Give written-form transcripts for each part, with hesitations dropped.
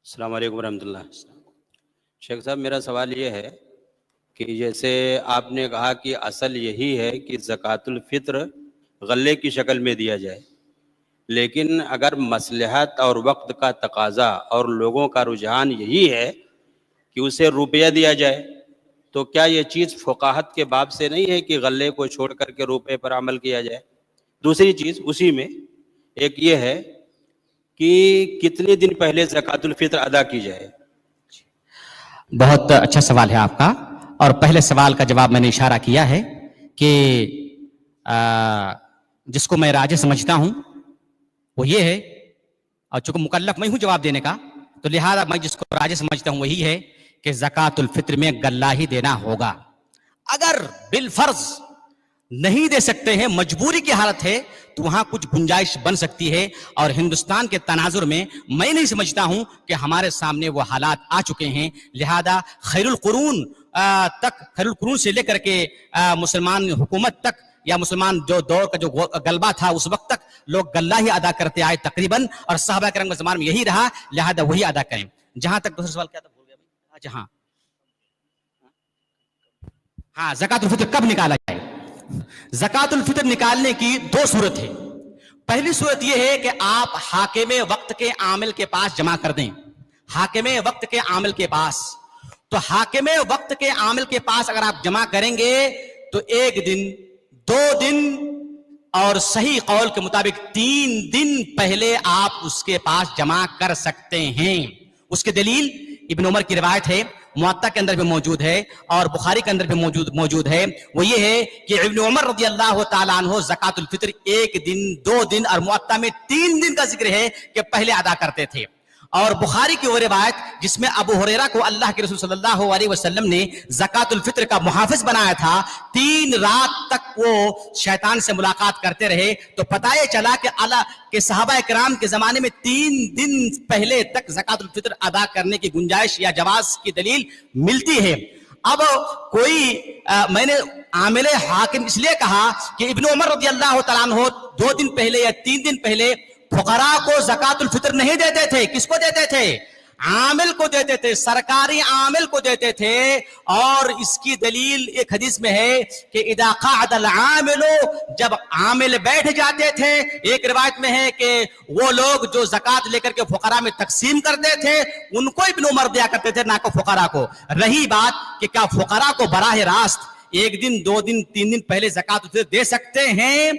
السلام علیکم ورحمۃ اللہ۔ شیخ صاحب، میرا سوال یہ ہے کہ جیسے آپ نے کہا کہ اصل یہی ہے کہ زکوٰۃ الفطر غلے کی شکل میں دیا جائے، لیکن اگر مصلحت اور وقت کا تقاضا اور لوگوں کا رجحان یہی ہے کہ اسے روپیہ دیا جائے، تو کیا یہ چیز فقاہت کے باب سے نہیں ہے کہ غلے کو چھوڑ کر کے روپے پر عمل کیا جائے؟ دوسری چیز اسی میں ایک یہ ہے کہ کتنے دن پہلے زکوٰۃ الفطر ادا کی جائے؟ بہت اچھا سوال ہے آپ کا، اور پہلے سوال کا جواب میں نے اشارہ کیا ہے کہ جس کو میں راجح سمجھتا ہوں وہ یہ ہے، اور چونکہ مکلف میں ہوں جواب دینے کا، تو لہذا میں جس کو راجح سمجھتا ہوں وہی ہے کہ زکوٰۃ الفطر میں غلہ ہی دینا ہوگا۔ اگر بالفرض نہیں دے سکتے ہیں، مجبوری کی حالت ہے، تو وہاں کچھ گنجائش بن سکتی ہے، اور ہندوستان کے تناظر میں میں نہیں سمجھتا ہوں کہ ہمارے سامنے وہ حالات آ چکے ہیں، لہذا خیر القرون سے لے کر کے مسلمان حکومت تک یا مسلمان جو دور کا جو غلبہ تھا اس وقت تک لوگ غلہ ہی ادا کرتے آئے تقریباً، اور صحابہ کرام کے زمانے میں یہی رہا، لہذا وہی ادا کریں۔ جہاں تک دوسرا سوال کیا تھا، بھول گیا بھائی۔ ہاں، زکوٰۃ الفطر کب نکالا جائے؟ زکوٰۃ الفطر نکالنے کی دو صورت ہے۔ پہلی صورت یہ ہے کہ آپ حاکم وقت کے عامل کے پاس جمع کر دیں، حاکم وقت کے عامل کے پاس۔ تو حاکم وقت کے عامل کے پاس اگر آپ جمع کریں گے تو 1 دن 2 دن اور صحیح قول کے مطابق 3 دن پہلے آپ اس کے پاس جمع کر سکتے ہیں۔ اس کی دلیل ابن عمر کی روایت ہے، موطا کے اندر بھی موجود ہے اور بخاری کے اندر بھی موجود ہے، وہ یہ ہے کہ ابن عمر رضی اللہ تعالیٰ عنہ زکوٰۃ الفطر 1 دن 2 دن اور موطا میں 3 دن کا ذکر ہے کہ پہلے ادا کرتے تھے۔ اور بخاری کی وہ روایت جس میں ابو ہریرہ کو اللہ کے رسول صلی اللہ علیہ وسلم نے زکوٰۃ الفطر کا محافظ بنایا تھا، 3 رات تک وہ شیطان سے ملاقات کرتے رہے، تو پتہ یہ چلا کہ صحابہ کرام کے زمانے میں 3 دن پہلے تک زکوٰۃ الفطر ادا کرنے کی گنجائش یا جواز کی دلیل ملتی ہے۔ اب کوئی میں نے عامل حاکم اس لیے کہا کہ ابن عمر رضی اللہ تعالیٰ عنہ 2 دن پہلے یا 3 دن پہلے فقراء کو زکوٰۃ الفطر نہیں دیتے تھے۔ کس کو دیتے تھے؟ عامل کو دیتے تھے، سرکاری عامل کو دیتے تھے۔ اور اس کی دلیل ایک حدیث میں ہے کہ اذا قعد العامل، جب عامل بیٹھ جاتے تھے، ایک روایت میں ہے کہ وہ لوگ جو زکوٰۃ لے کر کے فقراء میں تقسیم کرتے تھے ان کو ابن عمر دیا کرتے تھے، نہ کہ فقراء کو۔ رہی بات کہ کیا فقراء کو براہ راست 1 دن 2 دن 3 دن پہلے زکوٰۃ الفطر دے سکتے ہیں؟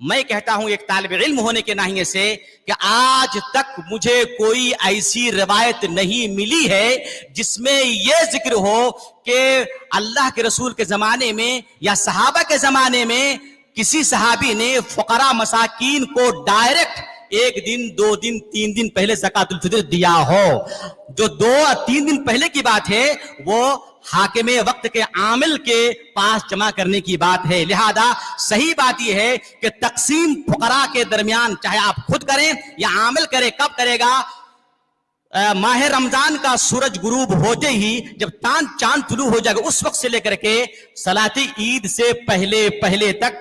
میں کہتا ہوں ایک طالب علم ہونے کے ناحیے سے کہ آج تک مجھے کوئی ایسی روایت نہیں ملی ہے جس میں یہ ذکر ہو کہ اللہ کے رسول کے زمانے میں یا صحابہ کے زمانے میں کسی صحابی نے فقراء مساکین کو ڈائریکٹ 1 دن 2 دن 3 دن پہلے زکوٰۃ الفطر دیا ہو۔ جو 2 اور 3 دن پہلے کی بات ہے وہ حاکم وقت کے عامل کے پاس جمع کرنے کی بات ہے۔ لہذا صحیح بات یہ ہے کہ تقسیم فقراء کے درمیان چاہے آپ خود کریں یا عامل کرے، کب کرے گا؟ ماہ رمضان کا سورج غروب ہوتے ہی جب چاند طلوع ہو جائے گا اس وقت سے لے کر کے صلاۃ عید سے پہلے تک،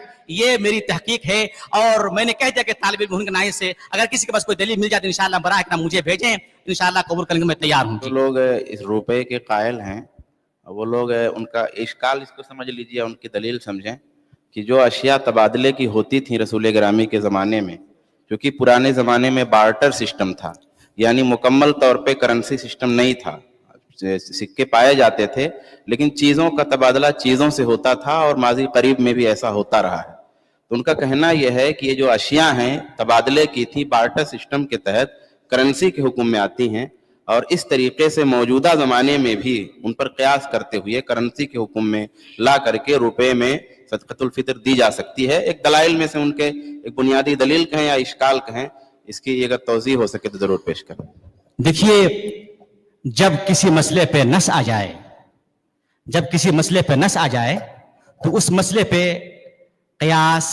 یہ میری تحقیق ہے۔ اور میں نے کہہ دیا کہ طالب علم ہونے کے ناحیے سے اگر کسی کے پاس کوئی دلیل مل جائے تو انشاءاللہ براہ کرم مجھے بھیجیں، انشاءاللہ قبول کرنے میں تیار ہوں۔ جو لوگ اس روپے کے قائل ہیں وہ لوگ ان کا اشکال اس کو سمجھ لیجیے، ان کی دلیل سمجھیں کہ جو اشیاء تبادلے کی ہوتی تھیں رسول گرامی کے زمانے میں، کیونکہ پرانے زمانے میں بارٹر سسٹم تھا، یعنی مکمل طور پہ کرنسی سسٹم نہیں تھا، سکے پائے جاتے تھے لیکن چیزوں کا تبادلہ چیزوں سے ہوتا تھا، اور ماضی قریب میں بھی ایسا ہوتا رہا ہے۔ تو ان کا کہنا یہ ہے کہ یہ جو اشیاء ہیں تبادلے کی تھی بارٹر سسٹم کے تحت کرنسی کے حکم میں آتی ہیں، اور اس طریقے سے موجودہ زمانے میں بھی ان پر قیاس کرتے ہوئے کرنسی کے حکم میں لا کر کے روپے میں صدقۃ الفطر دی جا سکتی ہے۔ ایک دلائل میں سے ان کے ایک بنیادی دلیل کہیں یا اشکال کہیں، اس کی اگر توضیح ہو سکے تو ضرور پیش کریں۔ دیکھیے، جب کسی مسئلے پہ نص آ جائے تو اس مسئلے پہ قیاس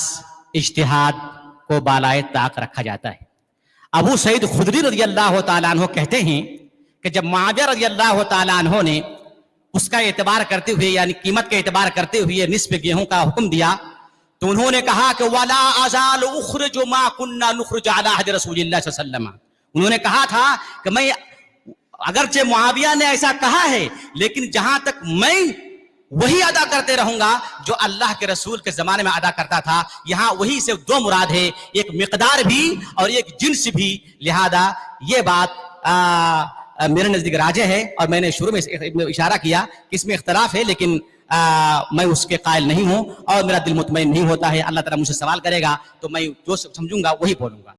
اجتہاد کو بالائے طاق رکھا جاتا ہے۔ ابو سعید خدری رضی اللہ تعالیٰ عنہ کہتے ہیں کہ جب معاویہ رضی اللہ تعالیٰ عنہ نے اس کا اعتبار کرتے ہوئے یعنی قیمت کا اعتبار کرتے ہوئے نصف گیہوں کا حکم دیا تو انہوں نے کہا کہ وَلَا أَزَالُ أُخْرِجُ مَا كُنَّا نُخْرِجُ عَلَى عَهْدِ رسول اللہ صلی اللہ علیہ وسلم، انہوں نے کہا تھا کہ میں اگرچہ معاویہ نے ایسا کہا ہے لیکن جہاں تک میں وہی ادا کرتے رہوں گا جو اللہ کے رسول کے زمانے میں ادا کرتا تھا. یہاں وہی سے دو مراد ہے, ایک مقدار بھی اور ایک جنس بھی. لہذا یہ بات میرے نزدیک راجح ہے, اور میں نے شروع میں اشارہ کیا کہ اس میں اختلاف ہے, لیکن میں اس کے قائل نہیں ہوں اور میرا دل مطمئن نہیں ہوتا ہے. اللہ تعالیٰ مجھ سے سوال کرے گا تو میں جو سمجھوں گا وہی بولوں گا.